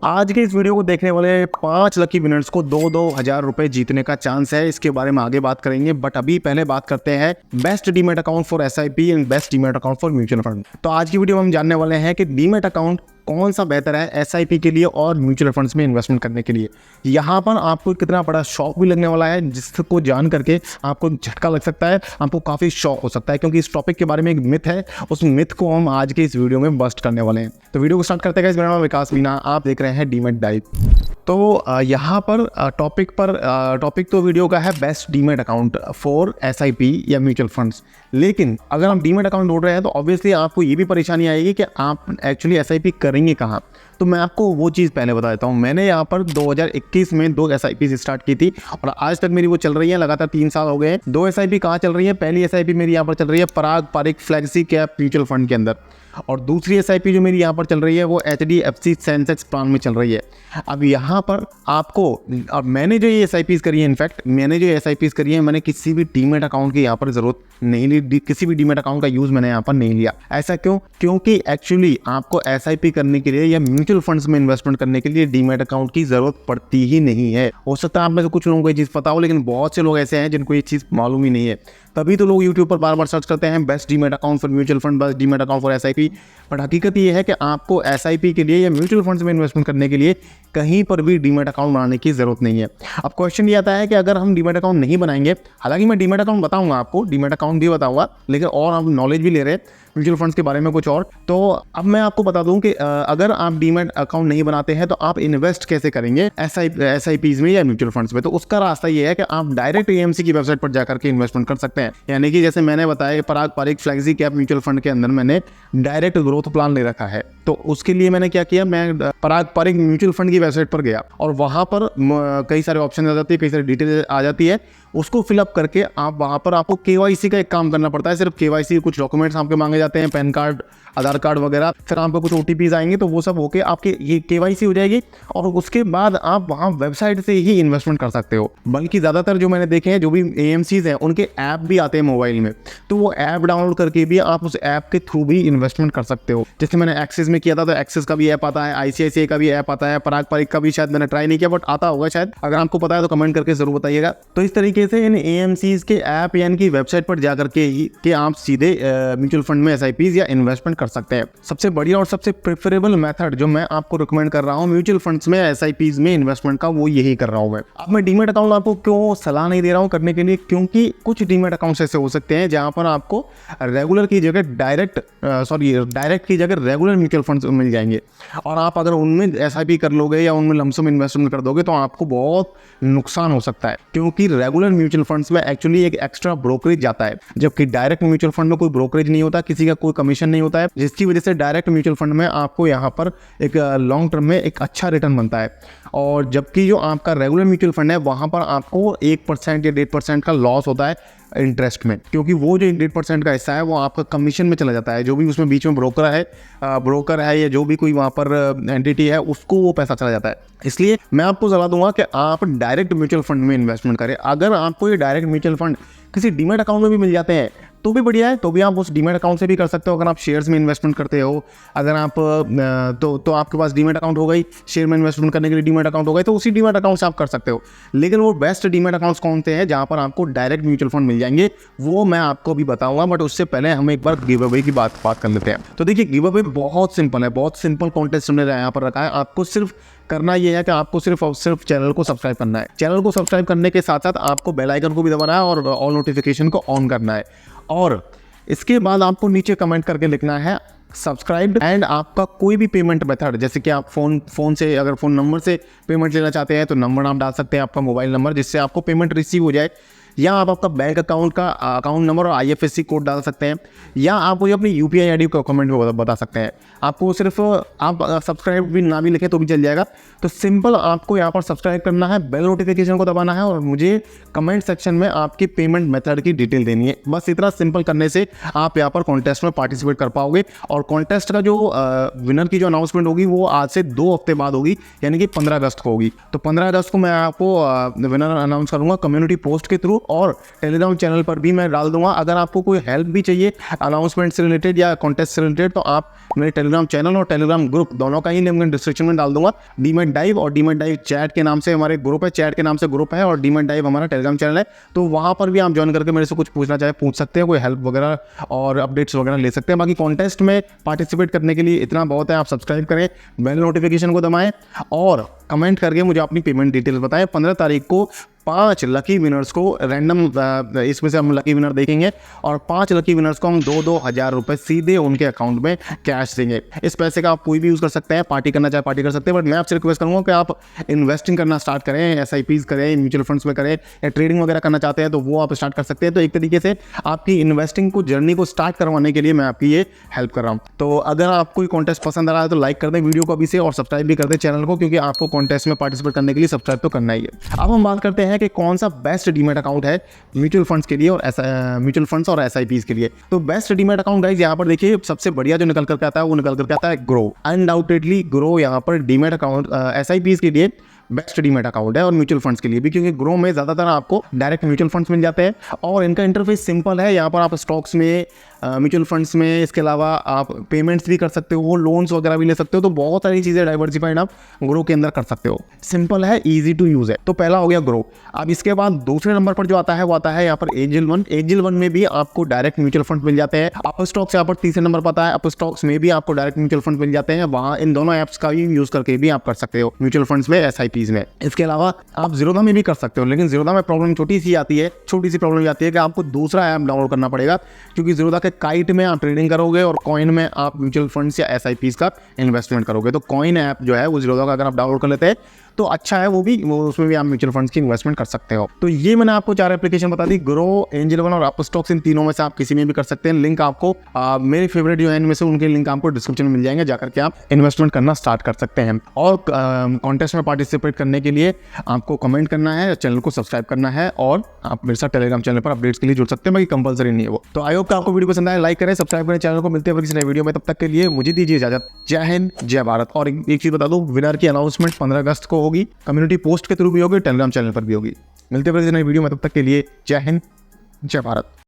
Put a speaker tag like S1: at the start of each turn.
S1: आज के इस वीडियो को देखने वाले 5 लकी विनर्स को 2-2 हज़ार रुपए जीतने का चांस है। इसके बारे में आगे बात करेंगे, बट अभी पहले बात करते हैं best demat account for SIP and best demat account for mutual fund. तो आज की वीडियो में हम जानने वाले हैं कि डीमैट अकाउंट कौन सा बेहतर है एसआईपी के लिए और म्यूचुअल फंड्स में इन्वेस्टमेंट करने के लिए। यहाँ पर आपको कितना बड़ा शॉक भी लगने वाला है, जिसको जान करके आपको झटका लग सकता है, आपको काफ़ी शॉक हो सकता है, क्योंकि इस टॉपिक के बारे में एक मिथ है। उस मिथ को हम आज के इस वीडियो में बस्ट करने वाले हैं। तो वीडियो को स्टार्ट करते हैं। मेरा नाम विकास मीना, आप देख रहे हैं डीमैट डाइव। तो यहाँ पर टॉपिक तो वीडियो का है best demat account for SIP या म्यूचुअल फंड्स। लेकिन अगर हम डीमैट अकाउंट ढूंढ रहे हैं तो ऑब्वियसली आपको ये भी परेशानी आएगी कि आप एक्चुअली एसआईपी करेंगे कहाँ। तो मैं आपको वो चीज़ पहले बता देता हूँ। मैंने यहाँ पर 2021 में 2 एसआईपी स्टार्ट की थी और आज तक मेरी वो चल रही है, लगातार 3 साल हो गए हैं। 2 एसआईपी कहाँ चल रही है? पहली एसआईपी मेरी यहाँ पर चल रही है Parag Parikh flexi cap mutual fund के अंदर, और दूसरी एसआईपी जो मेरी यहाँ पर चल रही है वो एचडीएफसी सेंसेक्स प्लान में चल रही है। अब यहाँ पर आपको, अब मैंने जो ये एसआईपीज़ करी है, इनफैक्ट मैंने जो एसआईपीज़ करी है, मैंने किसी भी डीमैट अकाउंट की यहाँ पर ज़रूरत नहीं ली, किसी भी डीमैट अकाउंट का यूज़ मैंने यहाँ पर नहीं लिया। ऐसा क्यों? क्योंकि एक्चुअली आपको एसआईपी करने के लिए या म्यूचुअल फंड्स में इन्वेस्टमेंट करने के लिए डीमैट अकाउंट की ज़रूरत पड़ती ही नहीं है। हो सकता है आप में से कुछ लोगों को ये चीज़ पता हो, लेकिन बहुत से लोग ऐसे हैं जिनको ये चीज़ मालूम ही नहीं है। तभी तो लोग यूट्यूब पर बार बार सर्च करते हैं best demat account for mutual fund, best demat account for SIP. But हकीकत ये है कि आपको एसआईपी के लिए या म्यूचुअल फंड्स में इन्वेस्टमेंट करने के लिए कहीं पर भी डीमैट अकाउंट बनाने की ज़रूरत नहीं है। अब क्वेश्चन ये आता है कि अगर हम डीमैट अकाउंट नहीं बनाएंगे, हालांकि मैं डीमैट अकाउंट बताऊंगा आपको, डीमैट अकाउंट भी बताऊंगा, लेकिन और हम नॉलेज भी ले रहे हैं म्यूचुअल फंड्स के बारे में कुछ और। तो अब मैं आपको बता दूं कि अगर आप डीमैट अकाउंट नहीं बनाते हैं तो आप इन्वेस्ट कैसे करेंगे एसआईपीज में या म्यूचुअल फंड्स में। तो उसका रास्ता ये है कि आप डायरेक्ट एएमसी की वेबसाइट पर जाकर के इन्वेस्टमेंट कर सकते हैं। यानी कि जैसे मैंने बताया Parag Parikh flexi cap mutual fund के अंदर मैंने डायरेक्ट ग्रोथ प्लान ले रखा है। तो उसके लिए मैंने क्या किया, मैं पराग पारिक म्यूचुअल फंड की वेबसाइट पर गया और वहाँ पर कई सारे ऑप्शन आ जाते हैं, कई सारी डिटेल आ जाती है। उसको फिलअप करके आप वहाँ पर आपको केवाईसी का एक काम करना पड़ता है। सिर्फ केवाईसी, कुछ डॉक्यूमेंट्स आपके मांगे जाते हैं, पैन कार्ड, आधार कार्ड वगैरह। फिर आपको कुछ ओटीपीज आएंगे, तो वो सब होके आपके ये केवाईसी हो जाएगी और उसके बाद आप वहाँ वेबसाइट से ही इन्वेस्टमेंट कर सकते हो। बल्कि ज़्यादातर जो मैंने देखे हैं, जो भी एएमसीज हैं, उनके ऐप भी आते हैं मोबाइल में, तो वो ऐप डाउनलोड करके भी आप उस ऐप के थ्रू भी इन्वेस्टमेंट कर सकते हो। जैसे मैंने एक्सिस में किया था तो एक्सिस का भी ऐप आता है, आईसीआईसीआई का भी ऐप आता है, पराग पारिक का भी शायद मैंने ट्राई नहीं किया, बट आता होगा शायद। अगर आपको पता है तो कमेंट करके जरूर बताइएगा। तो इस तरीके से इन एएमसीज के ऐप यानी कि वेबसाइट पर जाकर के आप सीधे म्यूचुअल फंड में एसआईपीज या इन्वेस्टमेंट कर सकते हैं। सबसे बढ़िया और सबसे प्रेफरेबल मेथड जो मैं आपको रिकमेंड कर रहा हूँ म्यूचुअल फंड्स में एसआईपीज में इन्वेस्टमेंट का, वो यही कर रहा हूँ मैं। अब मैं डीमैट अकाउंट आपको क्यों सलाह नहीं दे रहा हूँ करने के लिए, क्योंकि कुछ डीमैट अकाउंट्स ऐसे हो सकते हैं जहाँ पर आपको रेगुलर की जगह डायरेक्ट की जगह रेगुलर म्यूचुअल फंड्स मिल जाएंगे, और आप अगर उनमें एसआईपी कर लोगे या उनमें लमसम इन्वेस्टमेंट कर दोगे तो आपको बहुत नुकसान हो सकता है। क्योंकि रेगुलर म्यूचुअल फंड्स में एक्चुअली एक एक्स्ट्रा ब्रोकरेज जाता है, जबकि डायरेक्ट म्यूचुअल फंड में कोई ब्रोकरेज नहीं होता, किसी का कोई कमीशन नहीं होता है, जिसकी वजह से डायरेक्ट म्यूचुअल फंड में आपको यहाँ पर एक लॉन्ग टर्म में एक अच्छा रिटर्न बनता है। और जबकि जो आपका रेगुलर म्यूचुअल फंड है वहाँ पर आपको 1% या 1.5% का लॉस होता है इंटरेस्ट में, क्योंकि वो जो 1.5% का हिस्सा है वो आपका कमीशन में चला जाता है। जो भी उसमें बीच में ब्रोकर है या जो भी कोई वहाँ पर एंटिटी है, उसको वो पैसा चला जाता है। इसलिए मैं आपको सलाह दूंगा कि आप डायरेक्ट म्यूचुअल फंड में इन्वेस्टमेंट करें। अगर आपको ये डायरेक्ट म्यूचुअल फंड किसी डीमैट अकाउंट में भी मिल जाते हैं तो भी बढ़िया है, तो भी आप उस डीमैट अकाउंट से भी कर सकते हो। अगर आप शेयर्स में इन्वेस्टमेंट करते हो, अगर आप तो आपके पास डीमैट अकाउंट हो गई, शेयर में इन्वेस्टमेंट करने के लिए डीमैट अकाउंट हो गई, तो उसी डीमैट अकाउंट से आप कर सकते हो। लेकिन वो बेस्ट डीमैट अकाउंट्स कौन से हैं जहाँ पर आपको डायरेक्ट म्यूचुअल फंड मिल जाएंगे, वो मैं आपको भी बताऊंगा। बट उससे पहले हम एक बार गिव अवे की बात कर लेते हैं। तो देखिए, गिव अवे बहुत सिंपल है, बहुत सिंपल कॉन्टेस्ट हमने यहाँ पर रखा है। आपको सिर्फ करना ये है कि आपको सिर्फ चैनल को सब्सक्राइब करना है। चैनल को सब्सक्राइब करने के साथ साथ आपको बेल आइकन को भी दबाना है और ऑल नोटिफिकेशन को ऑन करना है। और इसके बाद आपको नीचे कमेंट करके लिखना है सब्सक्राइब एंड आपका कोई भी पेमेंट मेथड, जैसे कि आप फोन से, अगर फ़ोन नंबर से पेमेंट लेना चाहते हैं तो नंबर आप डाल सकते हैं, आपका मोबाइल नंबर, जिससे आपको पेमेंट रिसीव हो जाए, या आप आपका बैंक अकाउंट का अकाउंट नंबर और आईएफएससी कोड डाल सकते हैं, या आप मुझे अपनी यूपीआई आईडी को कमेंट में बता सकते हैं। आपको सिर्फ आप सब्सक्राइब भी ना भी लिखें तो भी चल जाएगा। तो सिंपल आपको यहाँ पर सब्सक्राइब करना है, बेल नोटिफिकेशन को दबाना है और मुझे कमेंट सेक्शन में आपकी पेमेंट मेथड की डिटेल देनी है। बस इतना सिंपल करने से आप यहाँ पर कॉन्टेस्ट में पार्टिसिपेट कर पाओगे। और कॉन्टेस्ट का जो विनर की जो अनाउंसमेंट होगी वो आज से 2 हफ्ते बाद होगी, यानी कि 15 अगस्त को होगी। तो 15 अगस्त को मैं आपको विनर अनाउंस करूँगा कम्युनिटी पोस्ट के थ्रू, और टेलीग्राम चैनल पर भी मैं डाल दूंगा। अगर आपको कोई हेल्प भी चाहिए अनाउंसमेंट से रिलेटेड या कॉन्टेस्ट से रिलेटेड, तो आप मेरे टेलीग्राम चैनल और टेलीग्राम ग्रुप दोनों का ही लिंक मैं डिस्क्रिप्शन में डाल दूंगा। डीमैट डाइव और डीमैट डाइव चैट के नाम से हमारे ग्रुप है, चैट के नाम से ग्रुप है, और डीमैट डाइव हमारा टेलीग्राम चैनल है। तो वहाँ पर भी आप ज्वाइन करके मेरे से कुछ पूछना चाहे पूछ सकते हैं, कोई हेल्प वगैरह और अपडेट्स वगैरह ले सकते हैं। बाकी कॉन्टेस्ट में पार्टिसिपेट करने के लिए इतना बहुत है, आप सब्सक्राइब करें, बेल नोटिफिकेशन को दबाएं और कमेंट करके मुझे अपनी पेमेंट डिटेल्स बताएं। 15 तारीख को 5 लकी विनर्स को रैंडम इसमें से हम लकी विनर देखेंगे और 5 लकी विनर्स को हम 2-2 हज़ार रुपये सीधे उनके अकाउंट में कैश देंगे। इस पैसे का आप कोई भी यूज़ कर सकते हैं, पार्टी करना चाहे पार्टी कर सकते हैं, बट मैं आपसे रिक्वेस्ट करूँगा कि आप इन्वेस्टिंग करना स्टार्ट करें, SIPs करें, म्यूचुअल फंड्स में करें, या ट्रेडिंग वगैरह करना चाहते हैं तो वो आप स्टार्ट कर सकते हैं। तो एक तरीके से आपकी इन्वेस्टिंग को जर्नी को स्टार्ट करवाने के लिए मैं आपकी ये हेल्प कर रहा हूँ। तो अगर आपको कोई कॉन्टेस्ट पसंद आ रहा है तो लाइक कर दें वीडियो को अभी से, और सब्सक्राइब भी कर दें चैनल को, क्योंकि आपको कॉन्टेस्ट में पार्टिसिपेट करने के लिए सब्सक्राइब तो करना ही है। अब हम बात करते हैं कि कौन सा बेस्ट डीमैट अकाउंट है म्यूचुअल फंड्स के लिए और म्यूचुअल फंड्स और SIPs के लिए। तो बेस्ट डीमैट अकाउंट गाइस यहाँ पर देखिए, सबसे बढ़िया जो निकल करके आता है वो निकल करके आता है ग्रो। अनडाउटेडली ग्रो यहाँ पर डीमैट अकाउंट SIPs के लिए बेस्ट डीमैट अकाउंट है, और म्यूचुअल फंड्स के लिए भी, क्योंकि ग्रो में ज़्यादातर आपको डायरेक्ट म्यूचुअल फंड्स मिल जाते हैं और इनका इंटरफेस सिंपल है। यहाँ पर आप स्टॉक्स में, म्यूचुअल फंड्स में, इसके अलावा आप पेमेंट्स भी कर सकते हो, लोन्स वगैरह भी ले सकते हो। तो बहुत सारी चीज़ें डाइवर्सिफाइड आप ग्रो के अंदर कर सकते हो। सिंपल है, ईजी टू यूज़ है। तो पहला हो गया ग्रो। अब इसके बाद दूसरे नंबर पर जो आता है वो आता है यहाँ पर एंजल वन। एंजल वन में भी आपको डायरेक्ट म्यूचुअल फंड मिल जाते हैं। अप स्टॉक्स यहाँ पर तीसरे नंबर पर आता है। अप स्टॉक्स में भी आपको डायरेक्ट म्यूचुअल फंड मिल जाते हैं। वहाँ इन दोनों ऐप्स का भी यूज़ करके भी आप कर सकते हो म्यूचुअल फंड्स में, SIPs में। इसके अलावा आप ज़ीरोधा में भी कर सकते हो, लेकिन ज़ीरोधा में प्रॉब्लम छोटी सी प्रॉब्लम आती है कि आपको दूसरा ऐप डाउनलोड करना पड़ेगा, क्योंकि ज़ीरोधा के काइट में आप ट्रेडिंग करोगे और कॉइन में आप म्यूचुअल फंड्स या SIPs का इन्वेस्टमेंट करोगे। तो कॉइन ऐप जो है वो ज़ीरोधा का अगर आप डाउनलोड कर लेते हैं तो अच्छा है, वो उसमें भी आप म्यूचुअल फंड्स की इन्वेस्टमेंट कर सकते हो। तो ये मैंने आपको 4 एप्लीकेशन बता दी, ग्रो, एंजल वन और अप स्टॉक्स। इन तीनों में से आप किसी में भी कर सकते हैं। लिंक आपको मेरे फेवरेट जो है इनमें से उनके लिंक आपको डिस्क्रिप्शन में मिल जाएंगे, जाकर के आप इन्वेस्टमेंट करना स्टार्ट कर सकते हैं। और कॉन्टेस्ट में पार्टिसिपेट करने के लिए आपको कमेंट करना है, चैनल को सब्सक्राइब करना है, और आप मेरे साथ टेलीग्राम चैनल पर अपडेट्स के लिए जुड़ सकते हैं, बाकी कंपलसरी नहीं है वो। तो आई होप कि आपको वीडियो पसंद आए, लाइक करें, सब्सक्राइब करें चैनल को। मिलते हैं किसी नए वीडियो में, तब तक के लिए मुझे दीजिए इजाजत। जय हिंद, जय भारत। और एक चीज़ बता दूं, विनर की अनाउंसमेंट 15 अगस्त को होगी, कम्युनिटी पोस्ट के थ्रू भी होगी, टेलीग्राम चैनल पर भी होगी। मिलते हैं किसी नई वीडियो में, तब तक के लिए जय हिंद, जय भारत।